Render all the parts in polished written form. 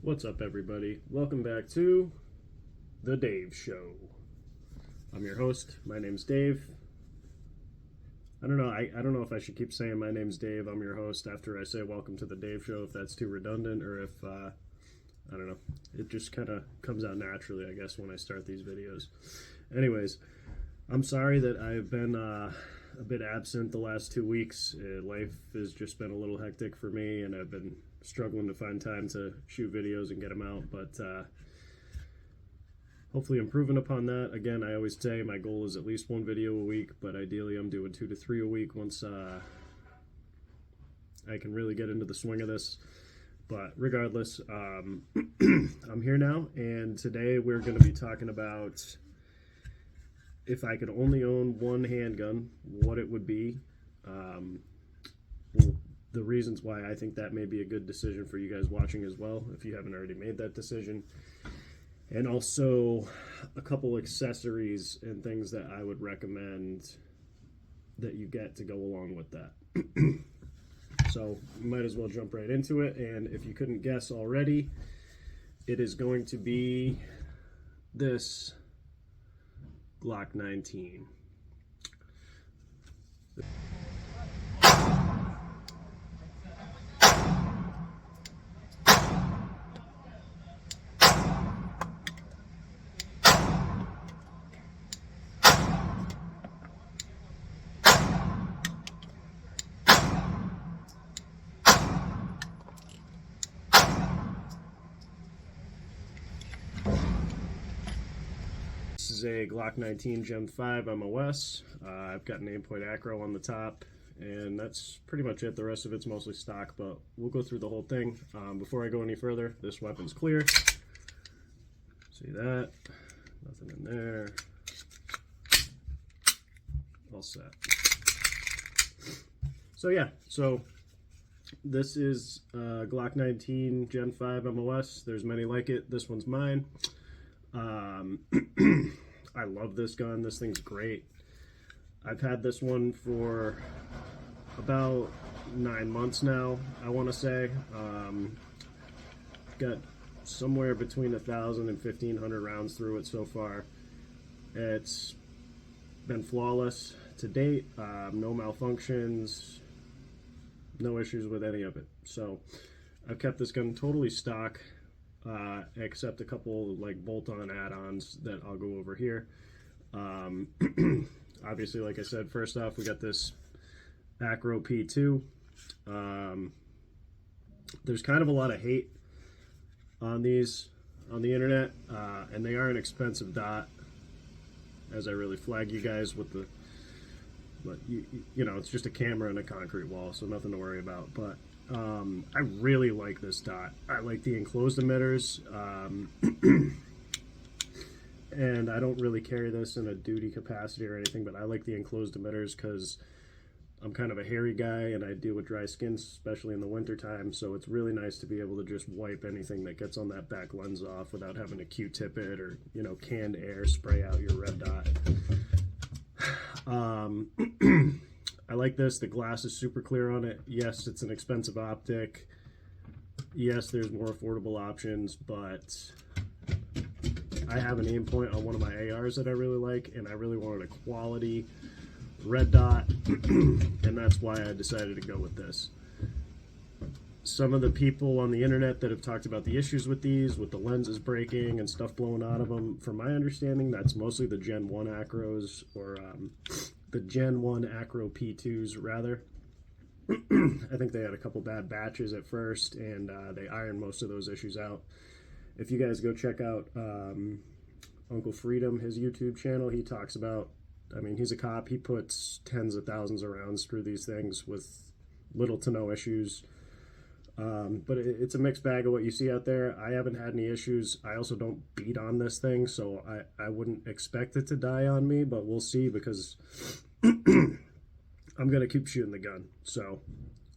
What's up, everybody? Welcome back to The Dave Show. I'm your host. My name's Dave. I don't know. I don't know if I should keep saying my name's Dave. I'm your host after I say welcome to The Dave Show, if that's too redundant, or if, I don't know. It just kind of comes out naturally, I guess, when I start these videos. Anyways, I'm sorry that I've been a bit absent the last 2 weeks. Life has just been a little hectic for me, and I've been struggling to find time to shoot videos and get them out, but hopefully improving upon that. Again, I always say my goal is at least one video a week, but ideally I'm doing 2 to 3 a week once I can really get into the swing of this. But regardless, I'm here now, and today we're going to be talking about if I could only own one handgun, what it would be. The reasons why I think that may be a good decision for you guys watching as well, if you haven't already made that decision. And also a couple accessories and things that I would recommend that you get to go along with that. So you might as well jump right into it. And if you couldn't guess already, it is going to be this Glock 19. This is a Glock 19 Gen 5 MOS. I've got an aimpoint acro on the top, and that's pretty much it. The rest of it's mostly stock, but we'll go through the whole thing. Before I go any further, this weapon's clear. See that? Nothing in there. All set. So yeah, this is Glock 19 Gen 5 MOS. There's many like it. This one's mine. I love this gun. This thing's great. I've had this one for about 9 months now, I want to say. Got somewhere between 1,000 and 1,500 rounds through it so far. It's been flawless to date. No malfunctions, no issues with any of it. So I've kept this gun totally stock, except a couple like bolt-on add-ons that I'll go over here. Obviously, like I said, first off, we got this Acro P2. There's kind of a lot of hate on these on the internet, and they are an expensive dot, as I really flag you guys with the, but you know, it's just a camera and a concrete wall, so nothing to worry about. But I really like this dot. I like the enclosed emitters, and I don't really carry this in a duty capacity or anything, but I like the enclosed emitters because I'm kind of a hairy guy and I deal with dry skin, especially in the winter time, so it's really nice to be able to just wipe anything that gets on that back lens off without having to Q-tip it or, you know, canned air spray out your red dot. I like this. The glass is super clear on it. Yes, it's an expensive optic. Yes, there's more affordable options, but I have an aim point on one of my ARs that I really like, and I really wanted a quality red dot, and that's why I decided to go with this. Some of the people on the internet that have talked about the issues with these, with the lenses breaking and stuff blowing out of them, from my understanding, that's mostly the Gen 1 Acros, or the Gen 1 Acro P2s, rather. I think they had a couple bad batches at first, and they ironed most of those issues out. If you guys go check out Uncle Freedom, his YouTube channel, he talks about, I mean, he's a cop. He puts tens of thousands of rounds through these things with little to no issues. But it's a mixed bag of what you see out there. I haven't had any issues. I also don't beat on this thing, so I wouldn't expect it to die on me, but we'll see, because I'm going to keep shooting the gun. So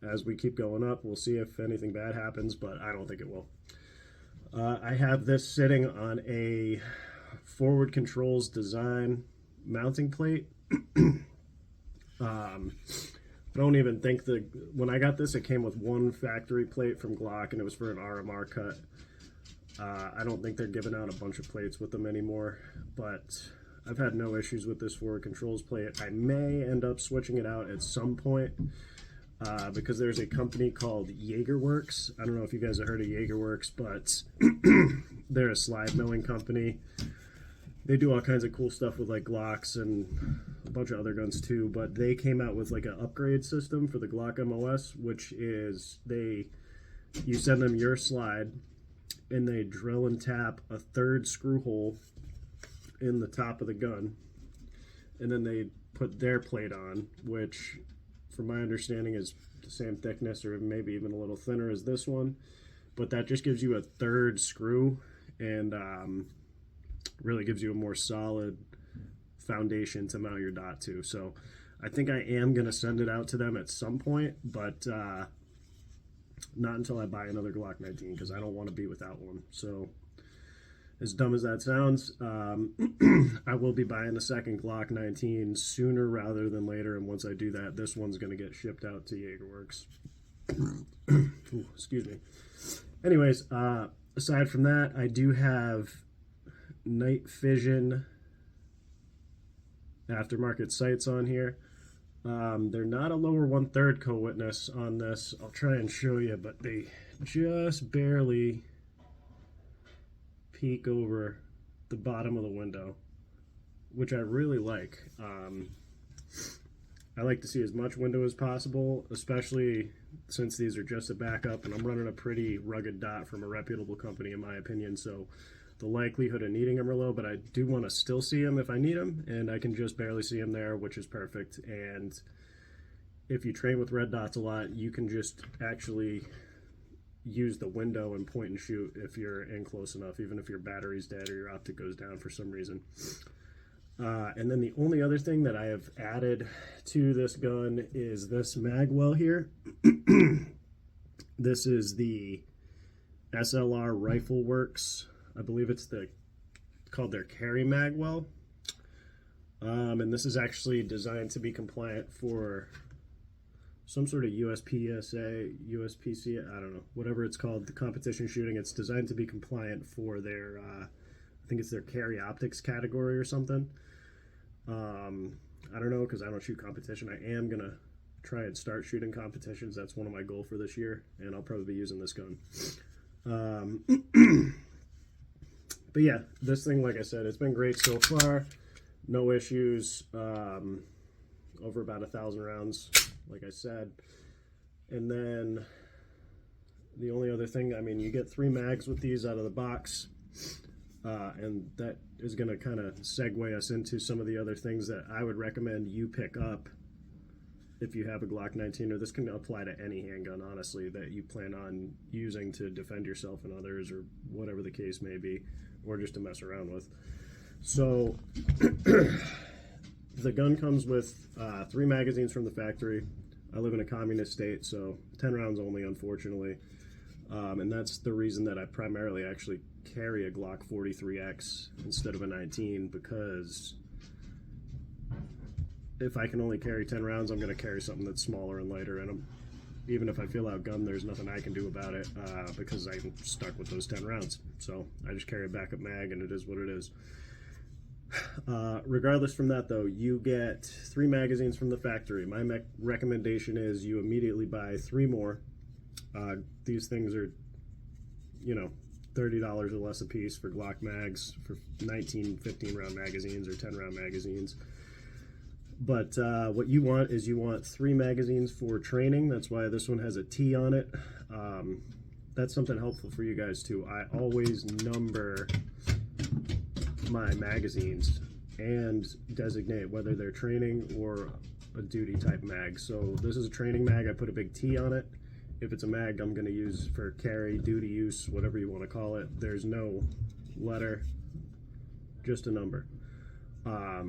as we keep going up, we'll see if anything bad happens, but I don't think it will. I have this sitting on a Forward Controls Design mounting plate. Don't even think when I got this, it came with one factory plate from Glock, and it was for an RMR cut. I don't think they're giving out a bunch of plates with them anymore, but I've had no issues with this forward controls plate. I may end up switching it out at some point because there's a company called Jaegerworks. I don't know if you guys have heard of Jaegerworks, but they're a slide milling company. They do all kinds of cool stuff with like Glocks and a bunch of other guns too, but they came out with like an upgrade system for the Glock MOS, which is you send them your slide and they drill and tap a third screw hole in the top of the gun, and then they put their plate on, which from my understanding is the same thickness or maybe even a little thinner as this one, but that just gives you a third screw and really gives you a more solid foundation to mount your dot to. So I think I am going to send it out to them at some point, but not until I buy another Glock 19 because I don't want to be without one. So as dumb as that sounds, I will be buying the second Glock 19 sooner rather than later, and once I do that, this one's going to get shipped out to Jaegerworks. Ooh, excuse me. Anyways, aside from that, I do have night vision aftermarket sights on here. They're not a lower 1/3 co-witness on this. I'll try and show you, but they just barely peek over the bottom of the window, which I really like. I like to see as much window as possible, especially since these are just a backup, and I'm running a pretty rugged dot from a reputable company in my opinion, so the likelihood of needing them are low, but I do want to still see them if I need them, and I can just barely see them there, which is perfect. And if you train with red dots a lot, you can just actually use the window and point and shoot if you're in close enough, even if your battery's dead or your optic goes down for some reason. And then the only other thing that I have added to this gun is this mag well here. This is the SLR Rifle Works. I believe it's called their carry mag well. And this is actually designed to be compliant for some sort of USPSA, USPC, I don't know, whatever it's called, the competition shooting. It's designed to be compliant for their, I think it's their carry optics category or something. I don't know, because I don't shoot competition. I am going to try and start shooting competitions. That's one of my goals for this year, and I'll probably be using this gun. But yeah, this thing, like I said, it's been great so far. No issues. Over about 1,000 rounds, like I said. And then the only other thing, I mean, you get 3 mags with these out of the box. And that is going to kind of segue us into some of the other things that I would recommend you pick up if you have a Glock 19, or this can apply to any handgun, honestly, that you plan on using to defend yourself and others, or whatever the case may be, or just to mess around with. So the gun comes with 3 magazines from the factory. I live in a communist state, so 10 rounds only, unfortunately. And that's the reason that I primarily actually carry a Glock 43X instead of a 19, because if I can only carry 10 rounds, I'm going to carry something that's smaller and lighter, and even if I feel outgunned, there's nothing I can do about it because I'm stuck with those 10 rounds. So I just carry a backup mag, and it is what it is. Regardless from that, though, you get 3 magazines from the factory. My recommendation is you immediately buy 3 more. These things are, you know, $30 or less a piece for Glock mags, for 19, 15 round magazines or 10 round magazines. But what you want is you want 3 magazines for training. That's why this one has a T on it. That's something helpful for you guys too. I always number my magazines and designate whether they're training or a duty type mag. So this is a training mag. I put a big T on it. If it's a mag I'm going to use for carry, duty use, whatever you want to call it, there's no letter, just a number. I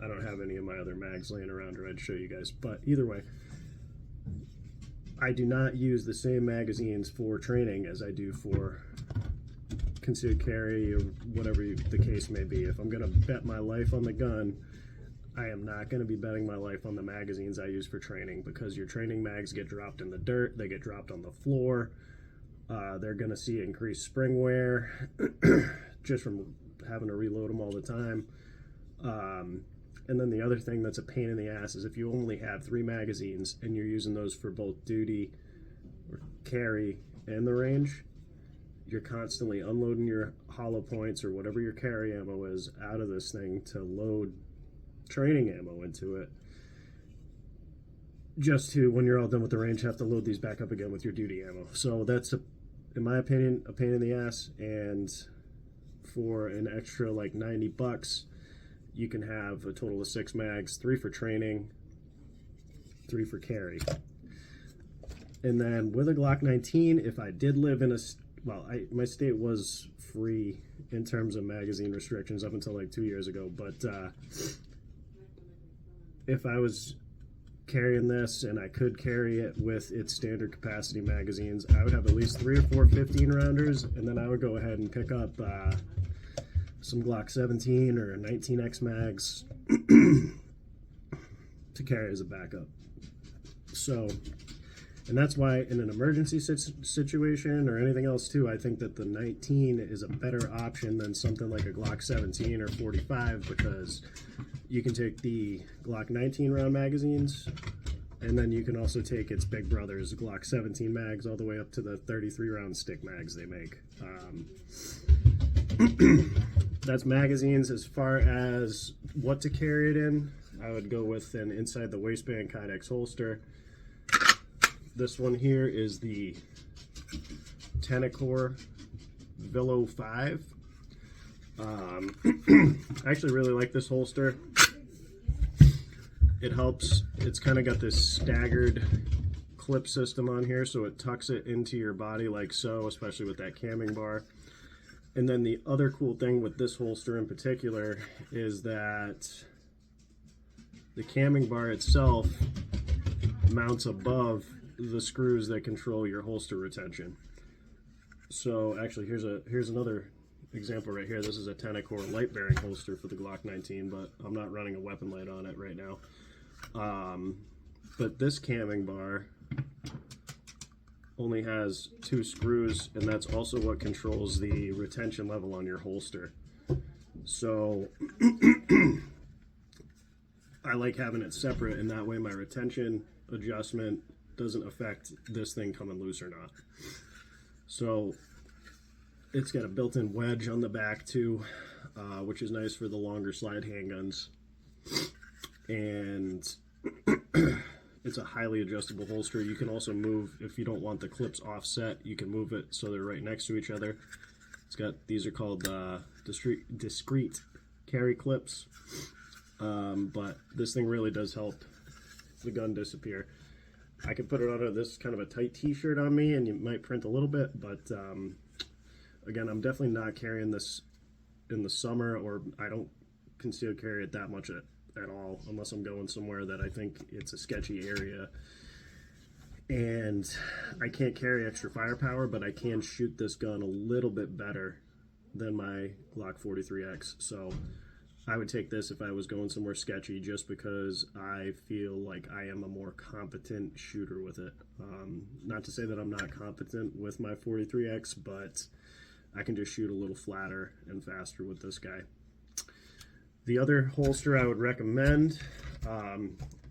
don't have any of my other mags laying around, or I'd show you guys. But either way, I do not use the same magazines for training as I do for concealed carry or whatever the case may be. If I'm going to bet my life on the gun, I am not going to be betting my life on the magazines I use for training, because your training mags get dropped in the dirt, they get dropped on the floor. They're going to see increased spring wear just from having to reload them all the time. And then the other thing that's a pain in the ass is if you only have 3 magazines and you're using those for both duty or carry and the range, you're constantly unloading your hollow points or whatever your carry ammo is out of this thing to load training ammo into it, just to, when you're all done with the range, have to load these back up again with your duty ammo. So that's, in my opinion, a pain in the ass. And for an extra like 90 bucks, you can have a total of 6 mags, 3 for training, 3 for carry. And then with a Glock 19, if I did live in a, well, my state was free in terms of magazine restrictions up until like 2 years ago, but if I was carrying this and I could carry it with its standard capacity magazines, I would have at least 3 or 4 15 rounders, and then I would go ahead and pick up some Glock 17 or 19X mags to carry as a backup. So, and that's why in an emergency situation or anything else too, I think that the 19 is a better option than something like a Glock 17 or 45, because you can take the Glock 19 round magazines, and then you can also take its big brother's Glock 17 mags all the way up to the 33 round stick mags they make. That's magazines. As far as what to carry it in, I would go with an inside the waistband Kydex holster. This one here is the Tenacor Velo 5. I actually really like this holster. It helps, it's kind of got this staggered clip system on here, so it tucks it into your body like so, especially with that camming bar. And then the other cool thing with this holster in particular is that the camming bar itself mounts above the screws that control your holster retention. So actually, here's another example right here. This is a Tenacor light bearing holster for the Glock 19, but I'm not running a weapon light on it right now. But this camming bar only has 2 screws, and that's also what controls the retention level on your holster. So I like having it separate, and that way my retention adjustment doesn't affect this thing coming loose or not. So it's got a built-in wedge on the back too, which is nice for the longer slide handguns. And it's a highly adjustable holster. You can also move, if you don't want the clips offset, you can move it so they're right next to each other. It's got, these are called discrete carry clips. But this thing really does help the gun disappear. I could put it under this kind of a tight t-shirt on me and you might print a little bit, but again, I'm definitely not carrying this in the summer, or I don't conceal carry it that much at all, unless I'm going somewhere that I think it's a sketchy area and I can't carry extra firepower, but I can shoot this gun a little bit better than my Glock 43X. So I would take this if I was going somewhere sketchy, just because I feel like I am a more competent shooter with it. Not to say that I'm not competent with my 43X, but I can just shoot a little flatter and faster with this guy. The other holster I would recommend,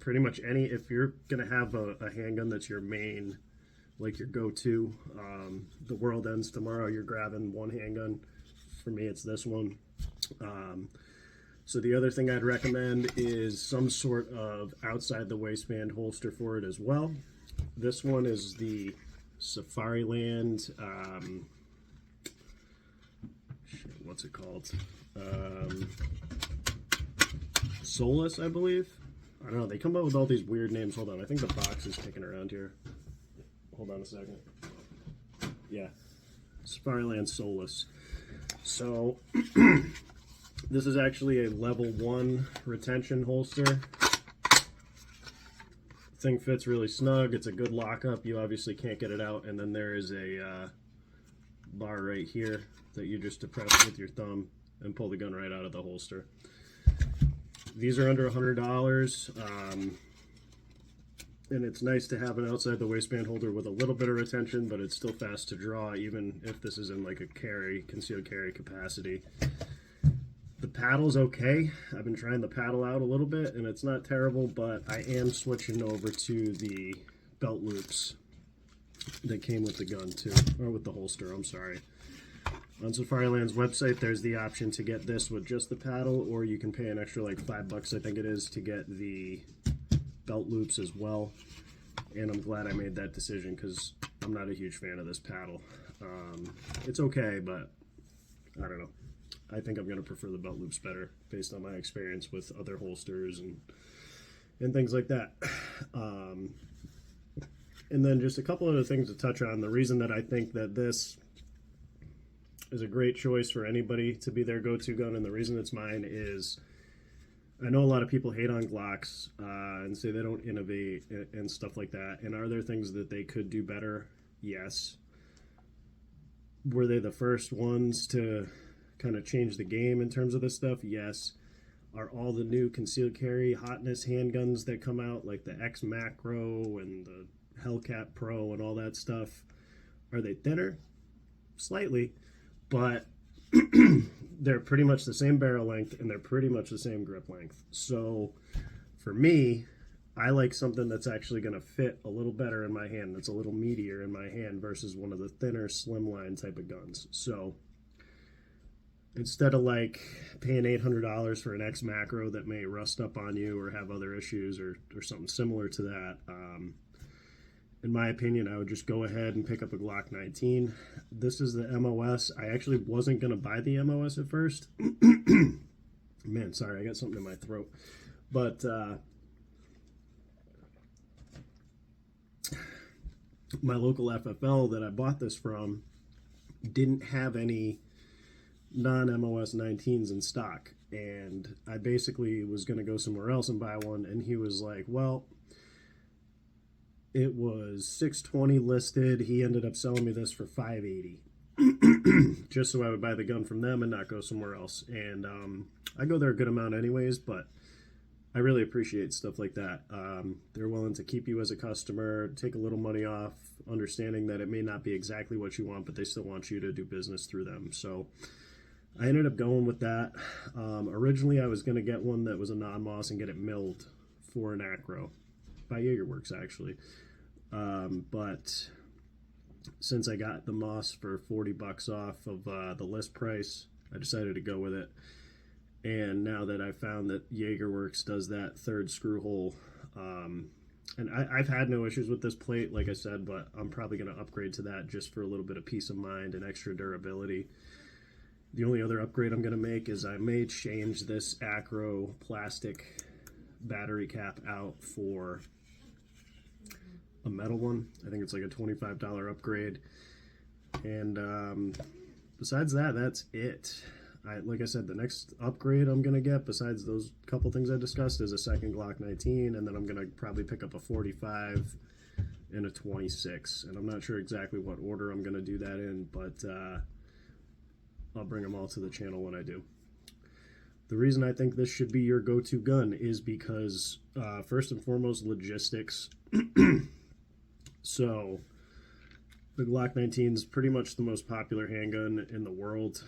pretty much any, if you're going to have a handgun that's your main, like your go-to, the world ends tomorrow, you're grabbing one handgun. For me, it's this one. So the other thing I'd recommend is some sort of outside the waistband holster for it as well. This one is the Safariland, what's it called? Solus, I believe. I don't know, they come up with all these weird names. Hold on, I think the box is kicking around here. Hold on a second. Yeah, Safariland Solus. So this is actually a level 1 retention holster. Thing fits really snug. It's a good lockup. You obviously can't get it out. And then there is a bar right here that you just depress with your thumb and pull the gun right out of the holster. These are under $100. And it's nice to have an outside the waistband holder with a little bit of retention, but it's still fast to draw, even if this is in like a concealed carry capacity. The paddle's okay. I've been trying the paddle out a little bit, and it's not terrible, but I am switching over to the belt loops that came with the gun too, or with the holster, I'm sorry. On Safariland's website, there's the option to get this with just the paddle, or you can pay an extra like $5, I think it is, to get the belt loops as well. And I'm glad I made that decision because I'm not a huge fan of this paddle. It's okay, but I don't know. I think I'm going to prefer the belt loops better based on my experience with other holsters and things like that. And then just a couple other things to touch on. The reason that I think that this is a great choice for anybody to be their go-to gun, and the reason it's mine is I know a lot of people hate on Glocks and say they don't innovate and stuff like that. And are there things that they could do better? Yes. Were they the first ones to kind of change the game in terms of this stuff? Yes. Are all the new concealed carry hotness handguns that come out, like the X Macro and the Hellcat Pro and all that stuff, are they thinner? Slightly, but they're pretty much the same barrel length and they're pretty much the same grip length. So for me, I like something that's actually going to fit a little better in my hand, that's a little meatier in my hand versus one of the thinner slimline type of guns. So instead of like paying $800 for an X Macro that may rust up on you or have other issues or something similar to that, in my opinion, I would just go ahead and pick up a Glock 19. This is the MOS. I actually wasn't going to buy the MOS at first. Man, sorry, I got something in my throat. But my local FFL that I bought this from didn't have any non-MOS 19s in stock. And I basically was going to go somewhere else and buy one. And he was like, well, it was $620 listed. He ended up selling me this for $580, just so I would buy the gun from them and not go somewhere else. And I go there a good amount anyways, but I really appreciate stuff like that. They're willing to keep you as a customer, take a little money off, understanding that it may not be exactly what you want, but they still want you to do business through them. So I ended up going with that. Originally, I was going to get one that was a non-moss and get it milled for an acro by Jaegerworks, actually. But since I got the moss for $40 off of the list price, I decided to go with it. And now that I found that Jaegerworks does that third screw hole, and I've had no issues with this plate, like I said, but I'm probably going to upgrade to that just for a little bit of peace of mind and extra durability. The only other upgrade I'm going to make is I may change this acro plastic battery cap out for a metal one. I think it's like a $25 upgrade. And besides that, that's it. Like I said, the next upgrade I'm going to get, besides those couple things I discussed, is a second Glock 19, and then I'm going to probably pick up a 45 and a 26. And I'm not sure exactly what order I'm going to do that in, but I'll bring them all to the channel when I do. The reason I think this should be your go-to gun is because, first and foremost, logistics. So, the Glock 19 is pretty much the most popular handgun in the world.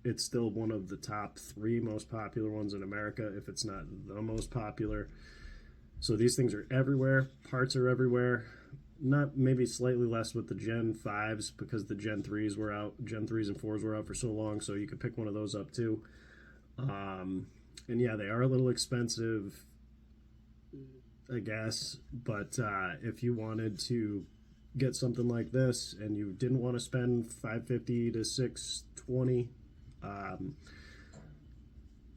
It's still one of the top 3 most popular ones in America, if it's not the most popular. So these things are everywhere. Parts are everywhere. Not maybe slightly less with the Gen 5s because the Gen 3s were out. Gen 3s and 4s were out for so long, so you could pick one of those up too. And yeah, they are a little expensive, I guess. But if you wanted to get something like this and you didn't want to spend $550 to $620,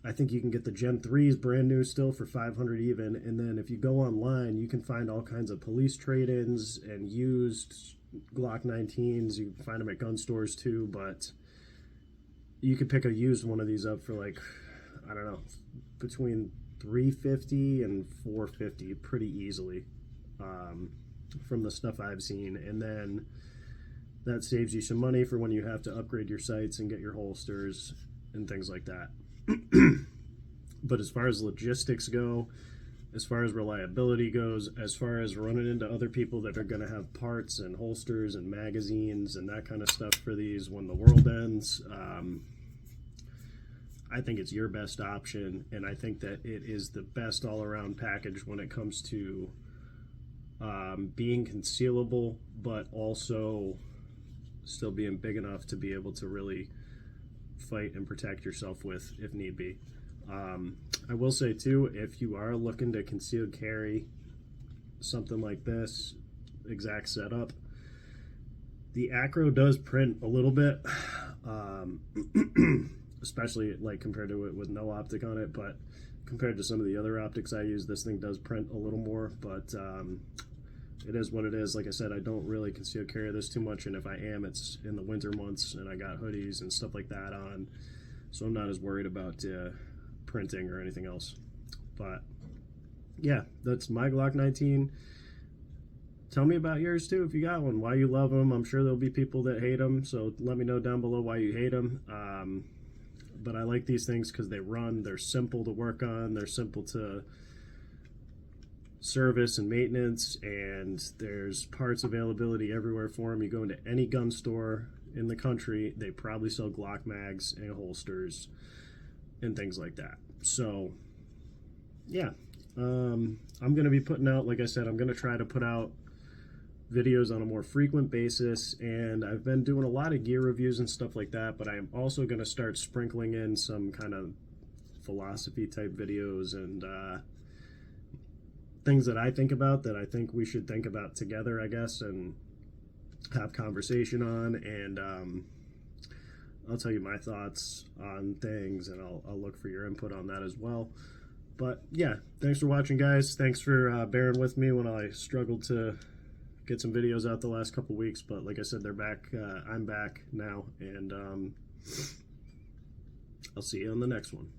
I think you can get the Gen 3s brand new still for $500 even. And then if you go online, you can find all kinds of police trade-ins and used Glock 19s. You can find them at gun stores too, but you could pick a used one of these up for like, I don't know, between $350 and $450 pretty easily, from the stuff I've seen. And then that saves you some money for when you have to upgrade your sights and get your holsters and things like that. But as far as logistics go, as far as reliability goes, as far as running into other people that are going to have parts and holsters and magazines and that kind of stuff for these when the world ends, I think it's your best option, and I think that it is the best all-around package when it comes to being concealable, but also still being big enough to be able to really fight and protect yourself with if need be. I will say too, if you are looking to concealed carry something like this exact setup, the Acro does print a little bit, especially like compared to it with no optic on it, but compared to some of the other optics I use, this thing does print a little more, but it is what it is. Like I said, I don't really conceal carry this too much, and if I am, it's in the winter months, and I got hoodies and stuff like that on, so I'm not as worried about printing or anything else. But yeah, that's my Glock 19. Tell me about yours too if you got one, why you love them. I'm sure there'll be people that hate them, so let me know down below why you hate them. But I like these things because they run, they're simple to work on, they're simple to service and maintenance, and there's parts availability everywhere for them. You go into any gun store in the country, they probably sell Glock mags and holsters and things like that. So yeah, I'm going to be putting out, like I said, I'm going to try to put out videos on a more frequent basis, and I've been doing a lot of gear reviews and stuff like that, but I am also going to start sprinkling in some kind of philosophy type videos and things that I think about that I think we should think about together, I guess, and have conversation on, and I'll tell you my thoughts on things, and I'll look for your input on that as well. But yeah, thanks for watching, guys. Thanks for bearing with me when I struggled to get some videos out the last couple weeks, but like I said, they're back. I'm back now, and I'll see you on the next one.